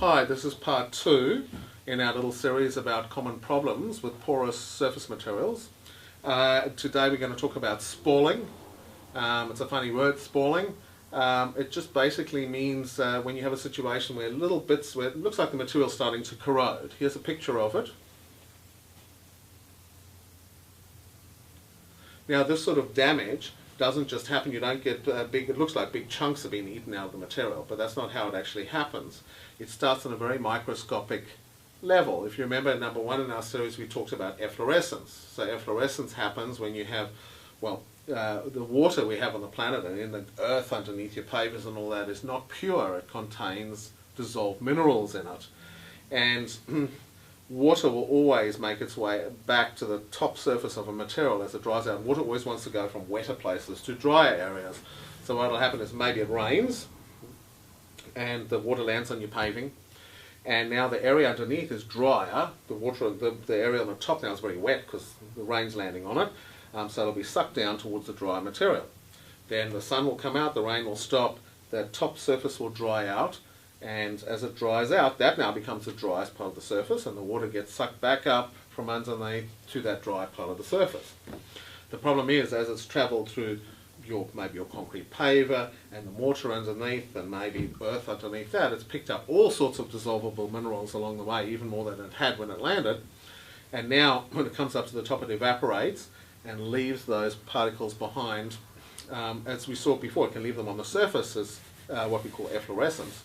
Hi, this is part 2 in our little series about common problems with porous surface materials. Today we're going to talk about spalling. It's a funny word, spalling. It just basically means when you have a situation where little bits, where it looks like the material's starting to corrode. Here's a picture of it. Now this sort of damage doesn't just happen, you don't get big, it looks like big chunks have been eaten out of the material, but that's not how it actually happens. It starts on a very microscopic level. If you remember in number 1 in our series we talked about efflorescence. So efflorescence happens when you have, well, the water we have on the planet and in the earth underneath your pavers and all that is not pure. It contains dissolved minerals in it. And water will always make its way back to the top surface of a material as it dries out. Water always wants to go from wetter places to drier areas. So what will happen is maybe it rains and the water lands on your paving, and now the area underneath is drier. The area on the top now is very wet because the rain's landing on it, so it'll be sucked down towards the dry material. Then the sun will come out, the rain will stop, the top surface will dry out, and as it dries out, that now becomes the driest part of the surface, and the water gets sucked back up from underneath to that dry part of the surface. The problem is, as it's travelled through maybe your concrete paver and the mortar underneath and maybe earth underneath that, it's picked up all sorts of dissolvable minerals along the way, even more than it had when it landed. And now, when it comes up to the top, it evaporates and leaves those particles behind. As we saw before, it can leave them on the surface as what we call efflorescence.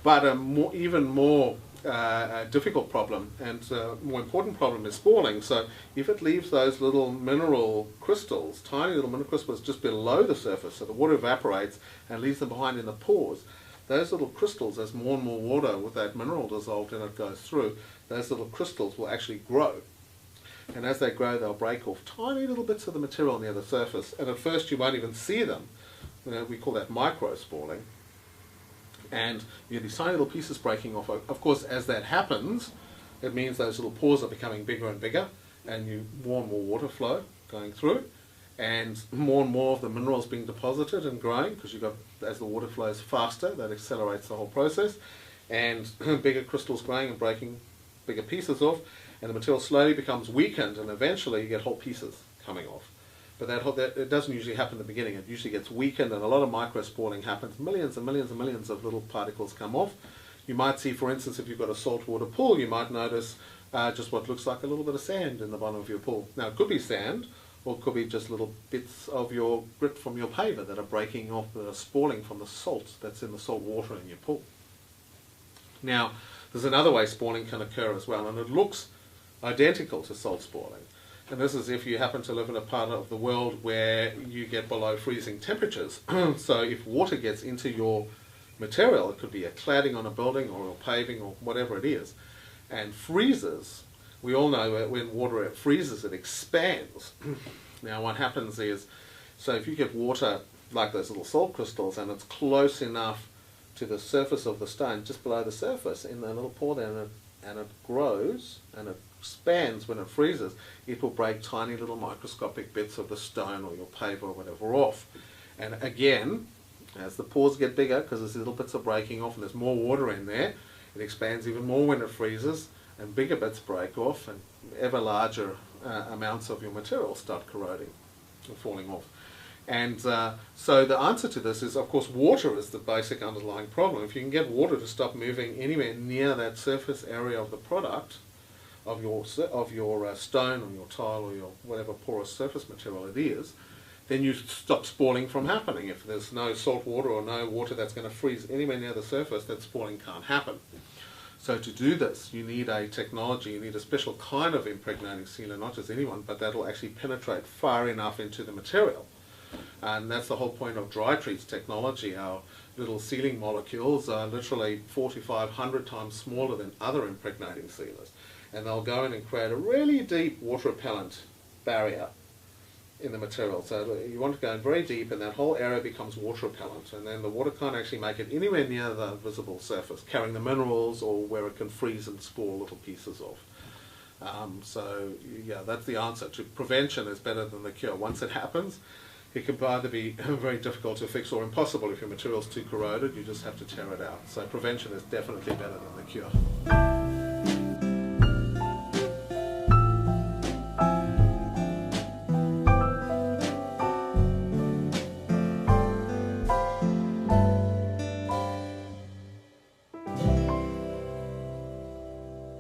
But even more difficult problem and more important problem is spalling. So if it leaves those little mineral crystals, tiny little mineral crystals just below the surface, so the water evaporates and leaves them behind in the pores, those little crystals, as more and more water with that mineral dissolved in it goes through, those little crystals will actually grow. And as they grow, they'll break off tiny little bits of the material near the surface. And at first you won't even see them. We call that micro-spalling. And you get these tiny little pieces breaking off. Of course, as that happens, it means those little pores are becoming bigger and bigger, and more and more water flow going through, and more of the minerals being deposited and growing, because as the water flows faster, that accelerates the whole process, and bigger crystals growing and breaking bigger pieces off, and the material slowly becomes weakened, and eventually you get whole pieces coming off. But it doesn't usually happen in the beginning. It usually gets weakened, and a lot of micro-spalling happens. Millions and millions and millions of little particles come off. You might see, for instance, if you've got a saltwater pool, you might notice just what looks like a little bit of sand in the bottom of your pool. Now, it could be sand, or it could be just little bits of your grit from your paver that are breaking off, that are spalling from the salt that's in the salt water in your pool. Now, there's another way spalling can occur as well, and it looks identical to salt spalling. And this is if you happen to live in a part of the world where you get below freezing temperatures. So if water gets into your material, it could be a cladding on a building or a paving or whatever it is, and freezes, we all know that when water freezes, it expands. Now what happens is, so if you get water like those little salt crystals and it's close enough to the surface of the stone, just below the surface, in the little pore there, and it grows and it expands when it freezes, it will break tiny little microscopic bits of the stone or your paver or whatever off. And again, as the pores get bigger, because these little bits are breaking off and there's more water in there, it expands even more when it freezes, and bigger bits break off, and ever larger amounts of your material start corroding and falling off. And so the answer to this is, of course, water is the basic underlying problem. If you can get water to stop moving anywhere near that surface area of the product, of your stone or your tile or your whatever porous surface material it is, then you stop spalling from happening. If there's no salt water or no water that's going to freeze anywhere near the surface, that spalling can't happen. So to do this, you need a technology, you need a special kind of impregnating sealer, not just anyone, but that'll actually penetrate far enough into the material. And that's the whole point of dry treats technology. Our little sealing molecules are literally 400 to 500 times smaller than other impregnating sealers. And they'll go in and create a really deep water repellent barrier in the material. So you want to go in very deep, and that whole area becomes water repellent, and then the water can't actually make it anywhere near the visible surface, carrying the minerals or where it can freeze and spore little pieces of. So yeah, that's the answer. Prevention is better than the cure. Once it happens, It can either be very difficult to fix or impossible if your material is too corroded. You just have to tear it out. So prevention is definitely better than the cure.